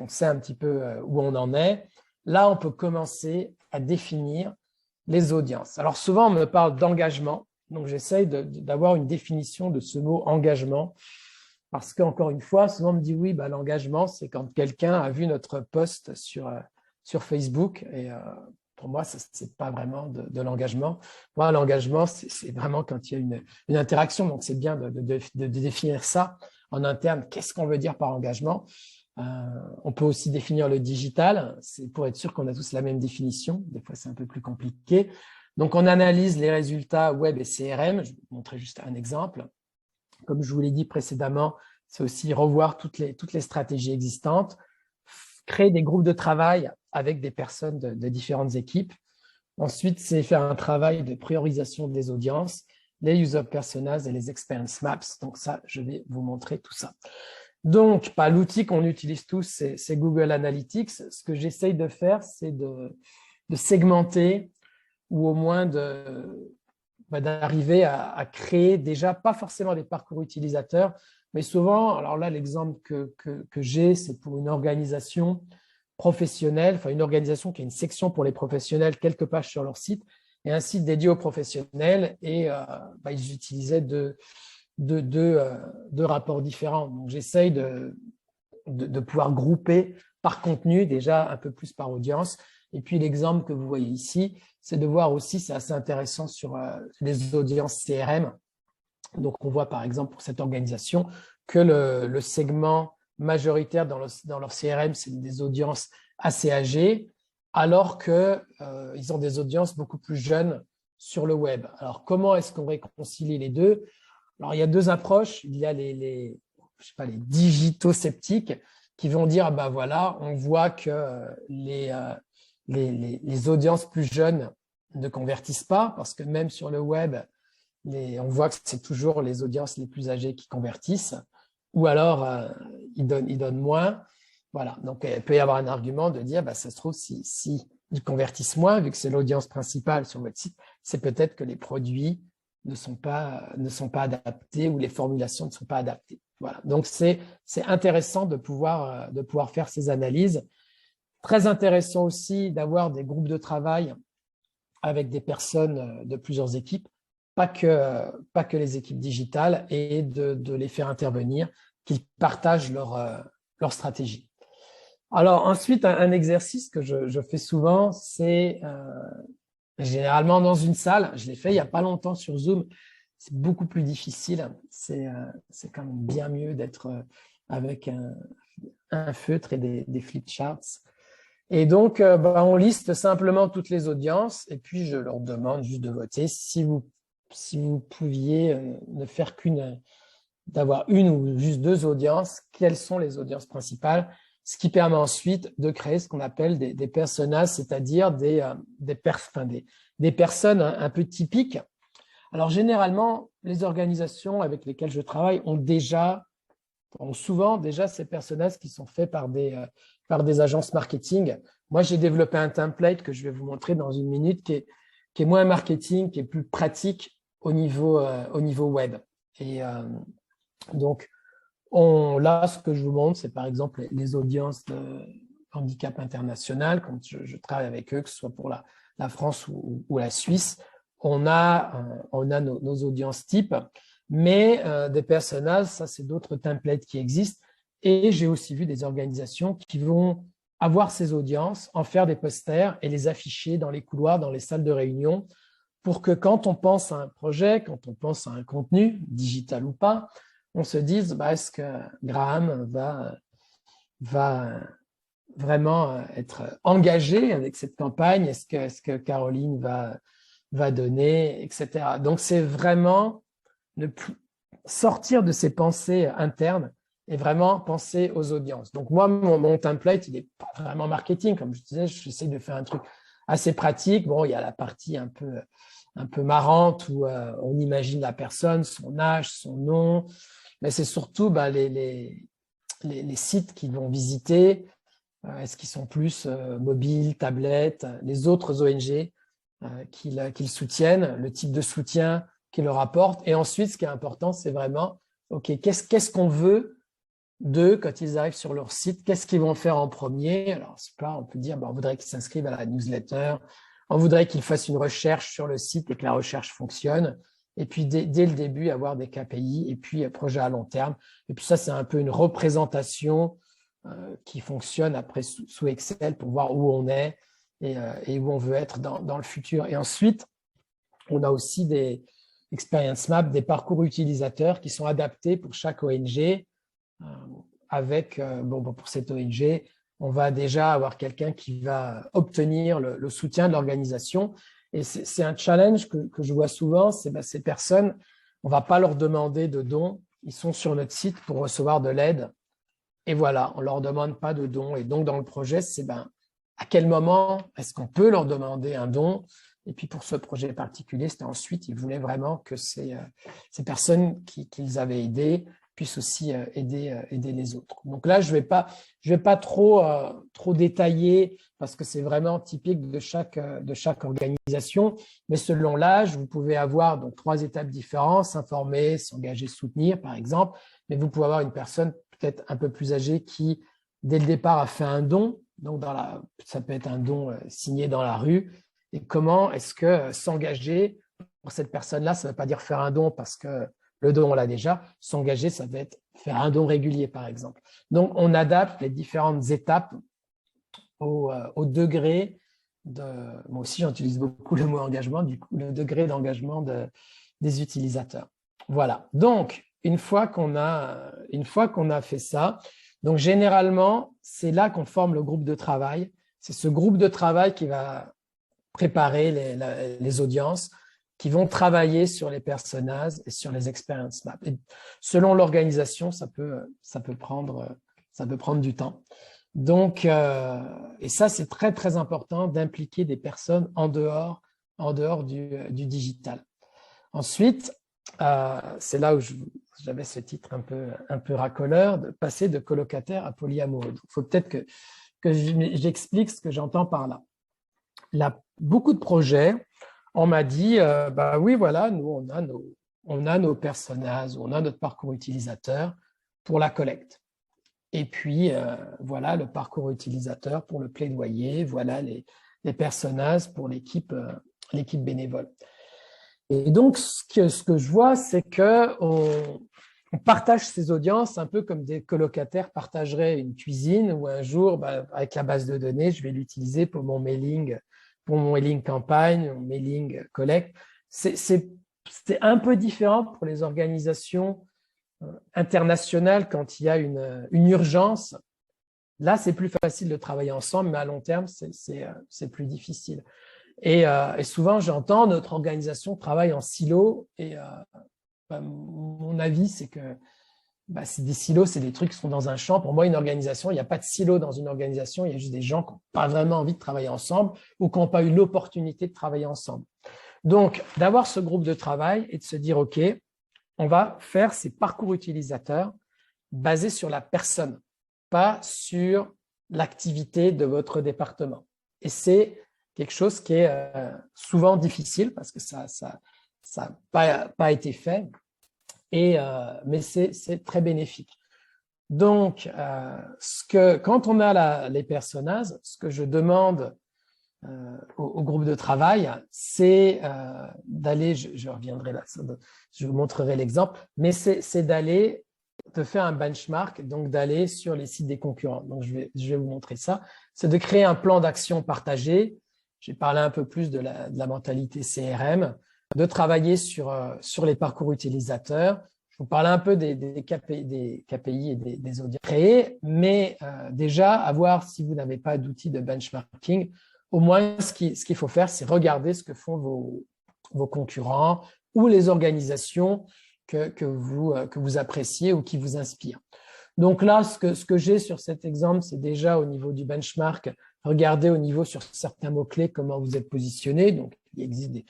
on sait un petit peu où on en est, là, on peut commencer à définir les audiences. Alors souvent, on me parle d'engagement, donc j'essaye d'avoir une définition de ce mot engagement, parce qu'encore une fois, souvent on me dit oui, l'engagement, c'est quand quelqu'un a vu notre post sur Facebook, et pour moi, ce n'est pas vraiment de l'engagement. Moi, l'engagement, c'est vraiment quand il y a une interaction, donc c'est bien de définir ça en interne. Qu'est-ce qu'on veut dire par engagement? On peut aussi définir le digital, c'est pour être sûr qu'on a tous la même définition. Des fois, c'est un peu plus compliqué. Donc, on analyse les résultats web et CRM. Je vais vous montrer juste un exemple. Comme je vous l'ai dit précédemment, c'est aussi revoir toutes les stratégies existantes, créer des groupes de travail avec des personnes de différentes équipes. Ensuite, c'est faire un travail de priorisation des audiences, les user personas et les experience maps. Donc ça, je vais vous montrer tout ça. Donc, l'outil qu'on utilise tous, c'est Google Analytics. Ce que j'essaye de faire, c'est de segmenter ou au moins d'arriver à créer déjà, pas forcément des parcours utilisateurs, mais souvent, alors là, l'exemple que j'ai, c'est pour une organisation professionnelle, enfin une organisation qui a une section pour les professionnels, quelques pages sur leur site, et un site dédié aux professionnels, et ils utilisaient deux rapports différents. Donc, j'essaye de pouvoir grouper par contenu, déjà un peu plus par audience. Et puis, l'exemple que vous voyez ici, c'est de voir aussi, c'est assez intéressant sur les audiences CRM. Donc, on voit par exemple pour cette organisation que le segment majoritaire dans leur CRM, c'est des audiences assez âgées, alors qu'ils ont des audiences beaucoup plus jeunes sur le web. Alors, comment est-ce qu'on réconcilie les deux? Alors, il y a deux approches. Il y a les digito-sceptiques qui vont dire, voilà, on voit que les audiences plus jeunes ne convertissent pas, parce que même sur le web, on voit que c'est toujours les audiences les plus âgées qui convertissent, ou alors ils donnent moins. Voilà, donc il peut y avoir un argument de dire, ça se trouve, si ils convertissent moins, vu que c'est l'audience principale sur votre site, c'est peut-être que les produits ne sont pas adaptés ou les formulations ne sont pas adaptées. Voilà, donc c'est intéressant de pouvoir faire ces analyses. Très intéressant aussi d'avoir des groupes de travail avec des personnes de plusieurs équipes, pas que les équipes digitales, et de les faire intervenir, qu'ils partagent leur stratégie. Alors ensuite, un exercice que je fais souvent, c'est généralement dans une salle. Je l'ai fait il n'y a pas longtemps sur Zoom. C'est beaucoup plus difficile. C'est quand même bien mieux d'être avec un feutre et des flipcharts. Et donc, on liste simplement toutes les audiences et puis je leur demande juste de voter. Si vous pouviez ne faire d'avoir une ou juste deux audiences, quelles sont les audiences principales? Ce qui permet ensuite de créer ce qu'on appelle des personas, c'est-à-dire des personnes un peu typiques. Alors, généralement, les organisations avec lesquelles je travaille ont souvent déjà ces personas qui sont faits par des agences marketing. Moi, j'ai développé un template que je vais vous montrer dans une minute qui est moins marketing, qui est plus pratique au niveau web. Et donc, là, ce que je vous montre, c'est par exemple les audiences de handicap international. Quand je travaille avec eux, que ce soit pour la France ou la Suisse, on a nos audiences types, mais des personas, ça c'est d'autres templates qui existent. Et j'ai aussi vu des organisations qui vont avoir ces audiences, en faire des posters et les afficher dans les couloirs, dans les salles de réunion, pour que quand on pense à un projet, quand on pense à un contenu, digital ou pas, on se dise, est-ce que Graham va vraiment être engagé avec cette campagne? Est-ce que Caroline va donner, etc. Donc, c'est vraiment sortir de ses pensées internes et vraiment penser aux audiences. Donc, moi, mon template, il n'est pas vraiment marketing. Comme je disais, j'essaie de faire un truc assez pratique. Bon, il y a la partie un peu marrante où on imagine la personne, son âge, son nom, mais c'est surtout les sites qu'ils vont visiter. Est-ce qu'ils sont plus mobiles, tablettes, les autres ONG qu'ils soutiennent, le type de soutien qu'ils leur apportent. Et ensuite, ce qui est important, c'est vraiment, OK, qu'est-ce qu'on veut Deux, quand ils arrivent sur leur site, qu'est-ce qu'ils vont faire en premier? Alors, c'est pas, on peut dire, on voudrait qu'ils s'inscrivent à la newsletter, on voudrait qu'ils fassent une recherche sur le site et que la recherche fonctionne. Et puis, dès le début, avoir des KPI et puis projet à long terme. Et puis ça, c'est un peu une représentation qui fonctionne après sous Excel pour voir où on est et où on veut être dans le futur. Et ensuite, on a aussi des experience maps, des parcours utilisateurs qui sont adaptés pour chaque ONG. Avec, pour cette ONG, on va déjà avoir quelqu'un qui va obtenir le soutien de l'organisation. Et c'est un challenge que je vois souvent, c'est ces personnes, on ne va pas leur demander de dons, ils sont sur notre site pour recevoir de l'aide. Et voilà, on ne leur demande pas de dons. Et donc, dans le projet, c'est à quel moment est-ce qu'on peut leur demander un don? Et puis, pour ce projet particulier, c'était ensuite, ils voulaient vraiment que ces personnes qu'ils avaient aidées puissent aussi aider les autres. Donc là, je vais pas trop détailler parce que c'est vraiment typique de chaque organisation. Mais selon l'âge, vous pouvez avoir donc 3 étapes différentes, s'informer, s'engager, soutenir, par exemple. Mais vous pouvez avoir une personne peut-être un peu plus âgée qui, dès le départ, a fait un don. Donc, ça peut être un don signé dans la rue. Et comment est-ce que s'engager pour cette personne-là, ça ne veut pas dire faire un don parce que le don, on l'a déjà. S'engager, ça va être faire un don régulier, par exemple. Donc, on adapte les différentes étapes au degré de… Moi aussi, j'utilise beaucoup le mot engagement, du coup, le degré d'engagement des utilisateurs. Voilà. Donc, une fois qu'on a fait ça, donc généralement, c'est là qu'on forme le groupe de travail. C'est ce groupe de travail qui va préparer les audiences, qui vont travailler sur les personnages et sur les experience maps. Et selon l'organisation, ça peut prendre du temps. Donc, et ça, c'est très, très important d'impliquer des personnes en dehors du digital. Ensuite, c'est là où j'avais ce titre un peu racoleur, de passer de colocataire à polyamoureux. Il faut peut-être que j'explique ce que j'entends par là. Beaucoup de projets, on m'a dit, oui, voilà, nous, on a nos personnages, on a notre parcours utilisateur pour la collecte. Et puis, voilà le parcours utilisateur pour le plaidoyer, voilà les personnages pour l'équipe bénévole. Et donc, ce que je vois, c'est qu'on partage ces audiences un peu comme des colocataires partageraient une cuisine où un jour, avec la base de données, je vais l'utiliser pour mon mailing campagne, mon mailing collecte. C'est un peu différent pour les organisations internationales quand il y a une urgence. Là, c'est plus facile de travailler ensemble, mais à long terme, c'est plus difficile. Et souvent, j'entends notre organisation travaille en silo. Et mon avis, c'est que c'est des silos, c'est des trucs qui sont dans un champ. Pour moi, une organisation, il n'y a pas de silo dans une organisation. Il y a juste des gens qui n'ont pas vraiment envie de travailler ensemble ou qui n'ont pas eu l'opportunité de travailler ensemble. Donc, d'avoir ce groupe de travail et de se dire, OK, on va faire ces parcours utilisateurs basés sur la personne, pas sur l'activité de votre département. Et c'est quelque chose qui est souvent difficile parce que ça n'a pas été fait, mais c'est très bénéfique. Donc, quand on a les personnages, ce que je demande au groupe de travail, c'est d'aller, je reviendrai là, je vous montrerai l'exemple, mais c'est d'aller de faire un benchmark, donc d'aller sur les sites des concurrents. Donc, je vais vous montrer ça. C'est de créer un plan d'action partagé. J'ai parlé un peu plus de la mentalité CRM, de travailler sur les parcours utilisateurs. Je vous parlais un peu des KPI et des audiences créées, mais déjà, à voir si vous n'avez pas d'outils de benchmarking, au moins, ce qu'il faut faire, c'est regarder ce que font vos concurrents ou les organisations que vous appréciez ou qui vous inspirent. Donc là, ce que j'ai sur cet exemple, c'est déjà au niveau du benchmark, regardez au niveau sur certains mots-clés comment vous êtes positionné. Donc, il existe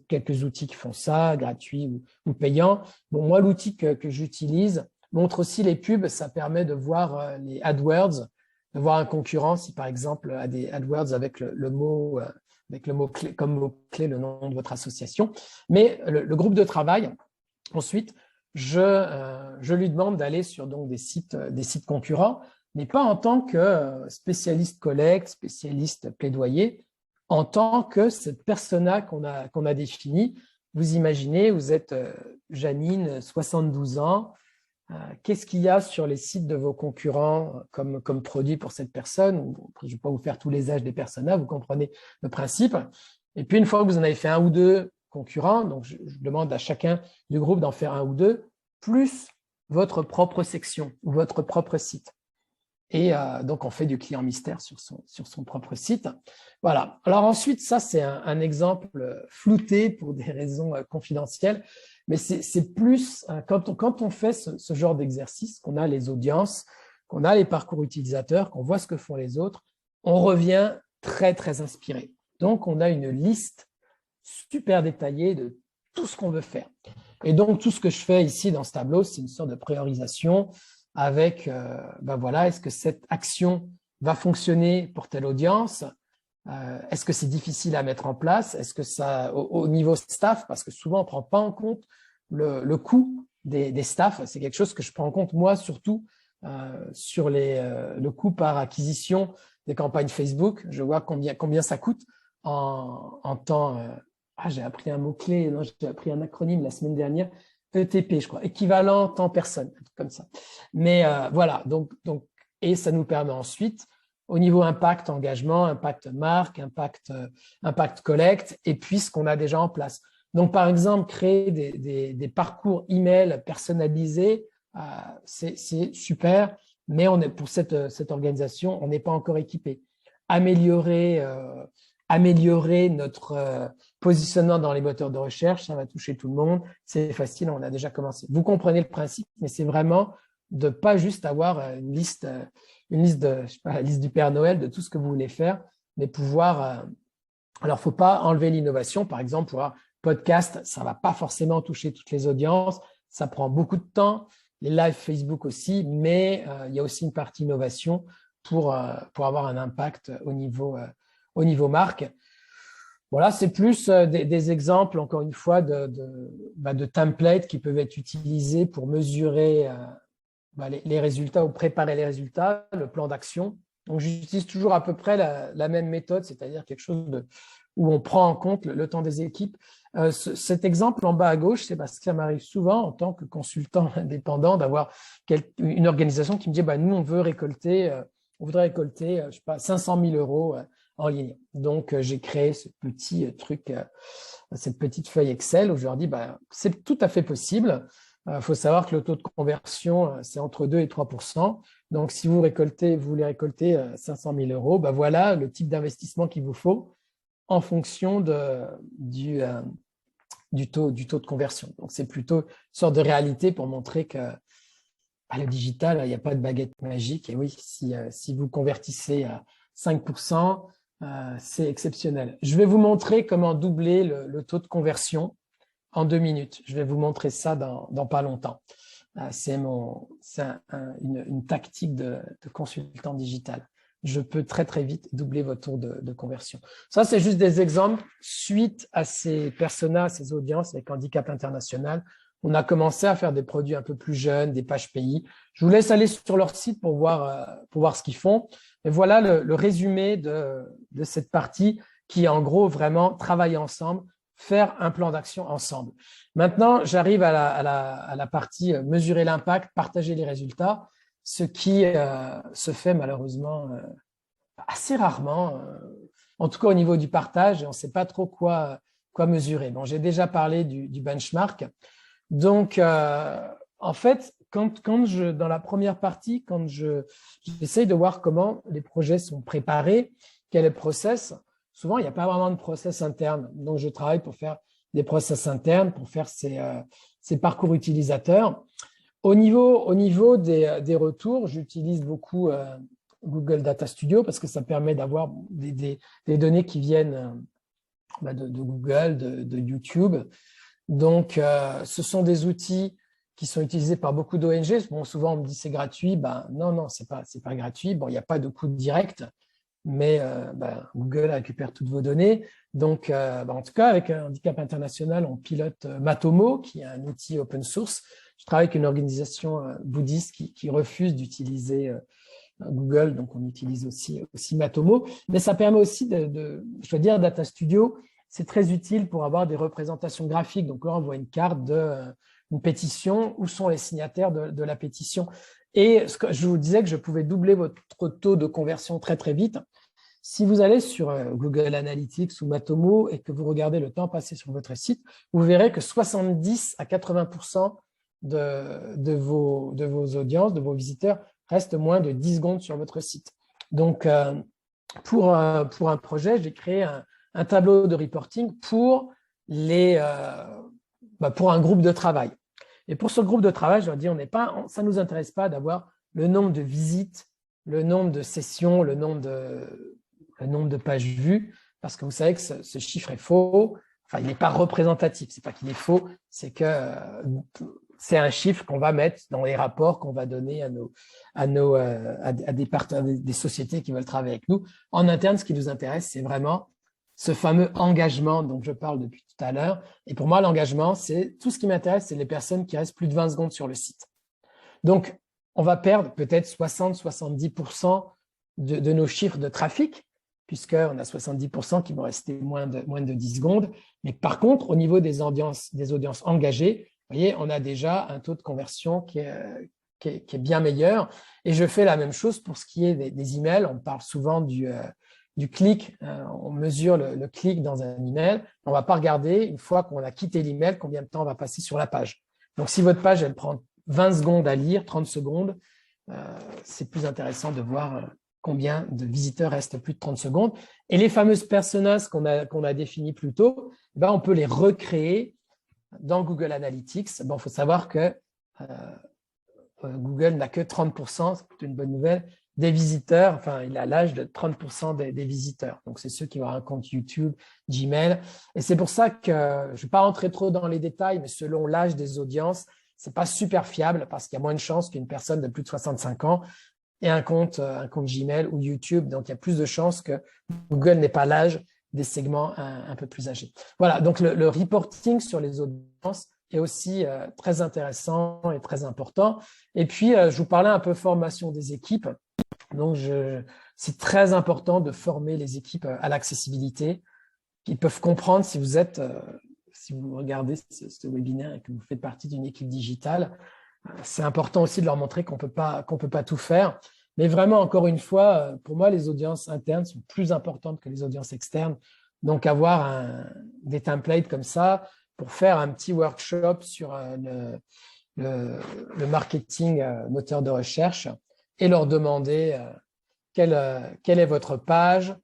quelques outils qui font ça, gratuits ou payants. Bon, moi, l'outil que j'utilise montre aussi les pubs. Ça permet de voir les AdWords, de voir un concurrent si, par exemple, a des AdWords avec le mot clé, comme mot-clé le nom de votre association. Mais le groupe de travail, ensuite, je lui demande d'aller sur donc, des sites concurrents, mais pas en tant que spécialiste collecte, spécialiste plaidoyer, en tant que cette persona qu'on a définie. Vous imaginez, vous êtes Janine, 72 ans, qu'est-ce qu'il y a sur les sites de vos concurrents comme produit pour cette personne? Je ne vais pas vous faire tous les âges des personas, vous comprenez le principe. Et puis, une fois que vous en avez fait un ou deux concurrents, donc je demande à chacun du groupe d'en faire un ou deux, plus votre propre section ou votre propre site. Et donc, on fait du client mystère sur son propre site. Voilà. Alors ensuite, ça, c'est un exemple flouté pour des raisons confidentielles. Mais c'est plus, quand on fait ce genre d'exercice, qu'on a les audiences, qu'on a les parcours utilisateurs, qu'on voit ce que font les autres, on revient très, très inspiré. Donc, on a une liste super détaillée de tout ce qu'on veut faire. Et donc, tout ce que je fais ici dans ce tableau, c'est une sorte de priorisation avec, voilà, est-ce que cette action va fonctionner pour telle audience? Est-ce que c'est difficile à mettre en place? Est-ce que ça, au niveau staff, parce que souvent on ne prend pas en compte le coût des staffs, c'est quelque chose que je prends en compte moi surtout sur le coût par acquisition des campagnes Facebook. Je vois combien ça coûte en temps. J'ai appris un mot-clé, non, j'ai appris un acronyme la semaine dernière, ETP, je crois, équivalent temps personne, un truc comme ça. Mais voilà, donc, et ça nous permet ensuite au niveau impact engagement, impact marque, impact collecte, et puis ce qu'on a déjà en place. Donc, par exemple, créer des parcours email personnalisés, c'est super, mais pour cette organisation, on n'est pas encore équipé. Améliorer notre positionnement dans les moteurs de recherche, ça va toucher tout le monde, c'est facile, on a déjà commencé. Vous comprenez le principe, mais c'est vraiment de pas juste avoir une liste de, je sais pas, la liste du Père Noël de tout ce que vous voulez faire, mais pouvoir. Alors, faut pas enlever l'innovation. Par exemple, pour un podcast, ça va pas forcément toucher toutes les audiences. Ça prend beaucoup de temps. Les lives Facebook aussi, mais il y a aussi une partie innovation pour avoir un impact au niveau marque. Voilà, c'est plus des exemples, encore une fois, de templates qui peuvent être utilisés pour mesurer les résultats ou préparer les résultats, le plan d'action. Donc, j'utilise toujours à peu près la même méthode, c'est-à-dire quelque chose où on prend en compte le temps des équipes. Cet exemple en bas à gauche, c'est parce que ça m'arrive souvent en tant que consultant indépendant d'avoir une organisation qui me dit nous, on voudrait récolter, je sais pas, 500 000 euros en ligne. Donc, j'ai créé ce petit truc, cette petite feuille Excel où je leur dis c'est tout à fait possible. Il faut savoir que le taux de conversion, c'est entre 2 et 3%. Donc, si vous voulez récolter 500 000 euros, voilà le type d'investissement qu'il vous faut en fonction du taux de conversion. Donc, c'est plutôt une sorte de réalité pour montrer que le digital, il n'y a pas de baguette magique. Et oui, si vous convertissez à 5%, c'est exceptionnel. Je vais vous montrer comment doubler le taux de conversion en 2 minutes. Je vais vous montrer ça dans pas longtemps. C'est une tactique de consultant digital. Je peux très, très vite doubler votre taux de conversion. Ça, c'est juste des exemples. Suite à ces personas, ces audiences avec handicap international, on a commencé à faire des produits un peu plus jeunes, des pages pays. Je vous laisse aller sur leur site pour voir ce qu'ils font. Et voilà le résumé de cette partie qui est en gros vraiment travailler ensemble, faire un plan d'action ensemble. Maintenant, j'arrive à la partie mesurer l'impact, partager les résultats, ce qui se fait malheureusement assez rarement, en tout cas au niveau du partage, et on ne sait pas trop quoi mesurer. Bon, j'ai déjà parlé du benchmark. Donc, en fait, dans la première partie, quand j'essaye de voir comment les projets sont préparés, quel est le process, souvent, il n'y a pas vraiment de process interne. Donc, je travaille pour faire des process internes, pour faire ces parcours utilisateurs. Au niveau des retours, j'utilise beaucoup Google Data Studio parce que ça permet d'avoir des données qui viennent de Google, de YouTube. Donc, ce sont des outils qui sont utilisés par beaucoup d'ONG. Bon, souvent, on me dit c'est gratuit. Non, c'est pas gratuit. Bon, il n'y a pas de coût direct. mais Google récupère toutes vos données. Donc, en tout cas, avec Handicap International, on pilote Matomo, qui est un outil open source. Je travaille avec une organisation bouddhiste qui refuse d'utiliser Google, donc on utilise aussi Matomo. Mais ça permet aussi je dois dire, Data Studio, c'est très utile pour avoir des représentations graphiques. Donc là, on voit une carte d'une pétition, où sont les signataires de la pétition. Et je vous disais que je pouvais doubler votre taux de conversion très, très vite. Si vous allez sur Google Analytics ou Matomo et que vous regardez le temps passé sur votre site, vous verrez que 70 à 80% de vos audiences, de vos visiteurs, restent moins de 10 secondes sur votre site. Donc, pour un projet, j'ai créé un tableau de reporting pour un groupe de travail. Et pour ce groupe de travail, je leur dis, ça ne nous intéresse pas d'avoir le nombre de visites, le nombre de sessions, le nombre de pages vues, parce que vous savez que ce chiffre est faux. Enfin, il n'est pas représentatif. C'est pas qu'il est faux, c'est que c'est un chiffre qu'on va mettre dans les rapports qu'on va donner à des partenaires, des sociétés qui veulent travailler avec nous. En interne, ce qui nous intéresse, c'est vraiment ce fameux engagement dont je parle depuis tout à l'heure. Et pour moi, l'engagement, c'est tout ce qui m'intéresse, c'est les personnes qui restent plus de 20 secondes sur le site. Donc, on va perdre peut-être 60-70% de nos chiffres de trafic, puisqu'on a 70% qui vont rester moins de 10 secondes. Mais par contre, au niveau des audiences engagées, vous voyez, on a déjà un taux de conversion qui est bien meilleur. Et je fais la même chose pour ce qui est des emails. On parle souvent du clic, on mesure le clic dans un email. On ne va pas regarder, une fois qu'on a quitté l'email, combien de temps on va passer sur la page. Donc, si votre page, elle prend 20 secondes à lire, 30 secondes, c'est plus intéressant de voir combien de visiteurs restent plus de 30 secondes. Et les fameuses personas qu'on a définies plus tôt, on peut les recréer dans Google Analytics. Il faut savoir que Google n'a que 30%, c'est une bonne nouvelle, des visiteurs, enfin, il a l'âge de 30% des visiteurs. Donc, c'est ceux qui ont un compte YouTube, Gmail. Et c'est pour ça que je ne vais pas rentrer trop dans les détails, mais selon l'âge des audiences, ce n'est pas super fiable parce qu'il y a moins de chances qu'une personne de plus de 65 ans ait un compte Gmail ou YouTube. Donc, il y a plus de chances que Google n'ait pas l'âge des segments un peu plus âgés. Voilà, donc le reporting sur les audiences est aussi très intéressant et très important. Et puis, je vous parlais un peu formation des équipes. Donc, c'est très important de former les équipes à l'accessibilité. Ils peuvent comprendre si vous regardez ce webinaire et que vous faites partie d'une équipe digitale. C'est important aussi de leur montrer qu'on peut pas tout faire. Mais vraiment, encore une fois, pour moi, les audiences internes sont plus importantes que les audiences externes. Donc, avoir des templates comme ça pour faire un petit workshop sur le marketing moteur de recherche et leur demander quelle est votre page,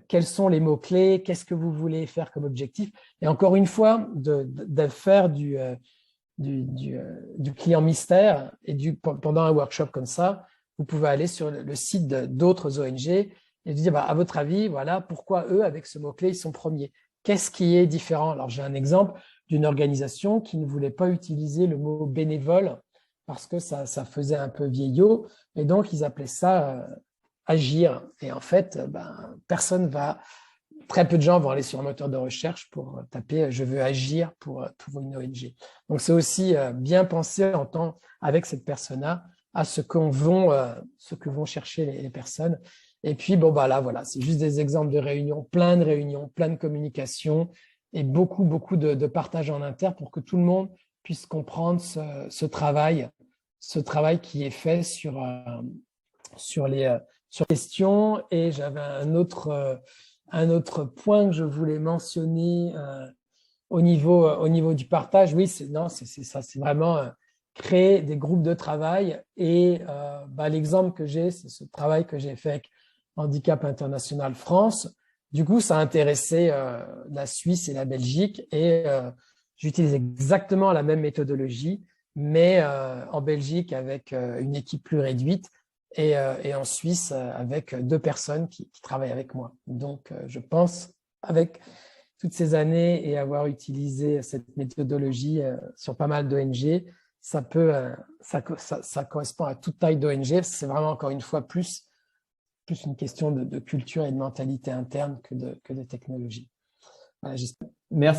quels sont les mots-clés, qu'est-ce que vous voulez faire comme objectif. Et encore une fois, de faire du client mystère et pendant un workshop comme ça, vous pouvez aller sur le site d'autres ONG et dire, à votre avis, voilà, pourquoi eux, avec ce mot-clé, ils sont premiers. Qu'est-ce qui est différent? Alors, j'ai un exemple d'une organisation qui ne voulait pas utiliser le mot bénévole parce que ça faisait un peu vieillot. Et donc, ils appelaient ça agir. Et en fait, très peu de gens vont aller sur un moteur de recherche pour taper « je veux agir pour une ONG ». Donc, c'est aussi bien penser avec cette persona à ce que vont chercher les personnes. Et puis, voilà, c'est juste des exemples de réunions, plein de communications et beaucoup de partage en interne pour que tout le monde puisse comprendre ce travail qui est fait sur les questions. Et j'avais un autre point que je voulais mentionner au niveau du partage. Oui, c'est ça, c'est vraiment créer des groupes de travail. Et l'exemple que j'ai, c'est ce travail que j'ai fait avec Handicap International France. Du coup, ça a intéressé la Suisse et la Belgique et j'utilise exactement la même méthodologie, mais en Belgique avec une équipe plus réduite et en Suisse avec 2 personnes qui travaillent avec moi. Donc, je pense, avec toutes ces années et avoir utilisé cette méthodologie sur pas mal d'ONG, ça correspond à toute taille d'ONG. C'est vraiment, encore une fois, plus plus une question de culture et de mentalité interne que de technologie. Voilà, Merci.